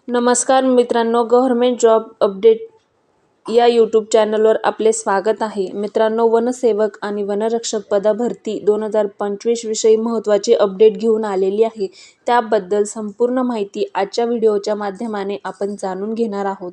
नमस्कार मित्रांनो, government job update या यूट्यूब चॅनलवर आपले स्वागत आहे. मित्रांनो, वनसेवक आणि वनरक्षक पदभरती 2025 विषयी महत्त्वाची अपडेट घेऊन आलेली आहे. त्याबद्दल संपूर्ण माहिती आजच्या व्हिडिओच्या माध्यमाने आपण जाणून घेणार आहोत.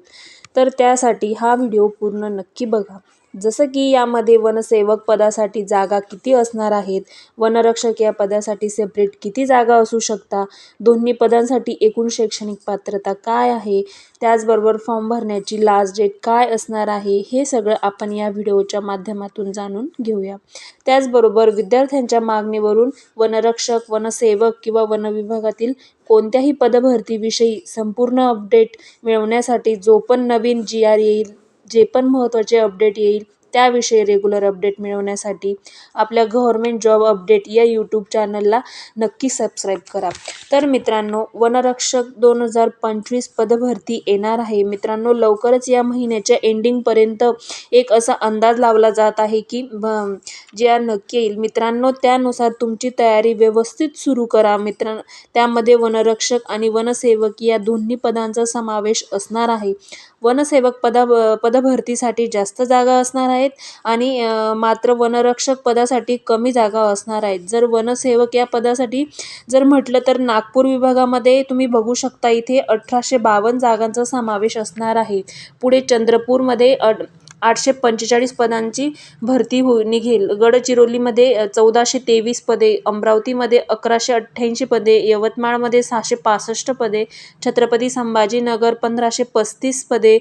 तर त्यासाठी हा व्हिडिओ पूर्ण नक्की बघा. जसं की यामध्ये वनसेवक पदासाठी जागा किती असणार आहेत, वनरक्षक या पदासाठी सेपरेट किती जागा असू शकता, दोन्ही पदांसाठी एकूण शैक्षणिक पात्रता काय आहे, त्याचबरोबर फॉर्म भरण्याची लास्ट डेट काय असणार आहे, हे सगळं आपण या व्हिडिओच्या माध्यमातून जाणून घेऊया. त्याचबरोबर विद्यार्थ्यांच्या मागणीवरून वनरक्षक, वनसेवक किंवा वनविभागातील कोणत्याही पदभरतीविषयी संपूर्ण अपडेट मिळवण्यासाठी जो पण नवीन GR येईल, जे पण महत्त्वाचे अपडेट येईल त्याविषयी रेग्युलर अपडेट मिळवण्यासाठी आपल्या गव्हर्मेंट जॉब अपडेट या यूट्यूब चॅनलला नक्की सबस्क्राईब करा. तर मित्रांनो, वनरक्षक 2025 पदभरती येणार आहे. मित्रांनो, लवकरच या महिन्याच्या एंडिंगपर्यंत एक असा अंदाज लावला जात आहे की GR नक्की येईल. मित्रांनो, त्यानुसार तुमची तयारी व्यवस्थित सुरू करा. मित्रांनो, त्यामध्ये वनरक्षक आणि वनसेवक या दोन्ही पदांचा समावेश असणार आहे. वनसेवक पदभरतीसाठी जास्त जागा असणार आहेत आणि मात्र वनरक्षक पदासाठी कमी जागा असणार आहेत. जर वनसेवक या पदासाठी जर म्हटलं तर नागपूर विभागामध्ये तुम्ही बघू शकता, इथे 1852 जागांचा समावेश असणार आहे. पुढे चंद्रपूरमध्ये 845 पदांची भरती निघेल. गडचिरोलीमध्ये 1423 पदे, अमरावतीमध्ये 1188 पदे, यवतमाळमध्ये 665 पदे, छत्रपती संभाजीनगर 1535 पदे,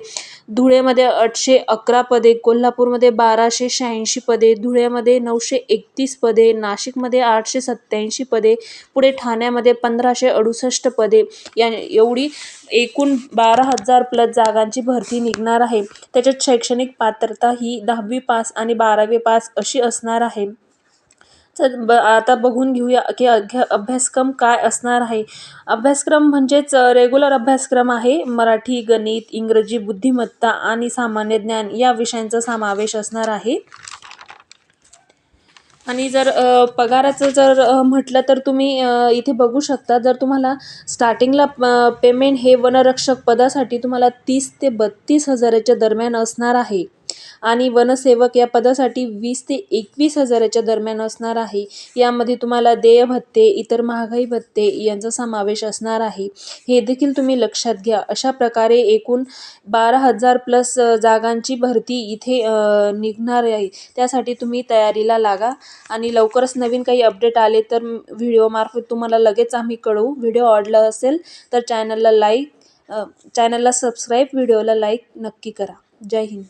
धुळेमध्ये 811 पदे, कोल्हापूरमध्ये 1286 पदे, धुळ्यामध्ये 931 पदे, नाशिकमध्ये 887 पदे, पुढे ठाण्यामध्ये 1568 पदे, एवढी एकूण 12,000 प्लस जागांची भरती निघणार आहे. त्याच्यात शैक्षणिक पात्रता ही 10वी पास आणि 12वी पास अशी असणार आहे. तर आता बघून घेऊया की अभ्यासक्रम काय असणार आहे. अभ्यासक्रम म्हणजेच रेग्युलर अभ्यासक्रम आहे. मराठी, गणित, इंग्रजी, बुद्धिमत्ता आणि सामान्य ज्ञान या विषयांचा समावेश असणार आहे. आणि जर पगाराचं जर म्हटलं तर तुम्ही इथे बघू शकता, जर तुम्हाला स्टार्टिंगला पेमेंट हे वनरक्षक पदासाठी तुम्हाला 30 ते 32 हजाराच्या दरम्यान असणार आहे आणि वनसेवक या पदासाठी 20 ते 21 हजाराच्या दरम्यान असणार आहे. यामध्ये तुम्हाला देय भत्ते, इतर महागाई भत्ते यांचा समावेश असणार आहे. हे देखील तुम्ही लक्षात घ्या. अशा प्रकारे एकूण 12,000 प्लस जागांची भरती इथे निघणार आहे. त्यासाठी तुम्ही तयारीला लागा आणि लवकरच नवीन काही अपडेट आले तर व्हिडिओमार्फत तुम्हाला लगेच आम्ही कळवू. व्हिडिओ आवडला असेल तर चॅनलला सबस्क्राईब, व्हिडिओला लाईक नक्की करा. जय हिंद.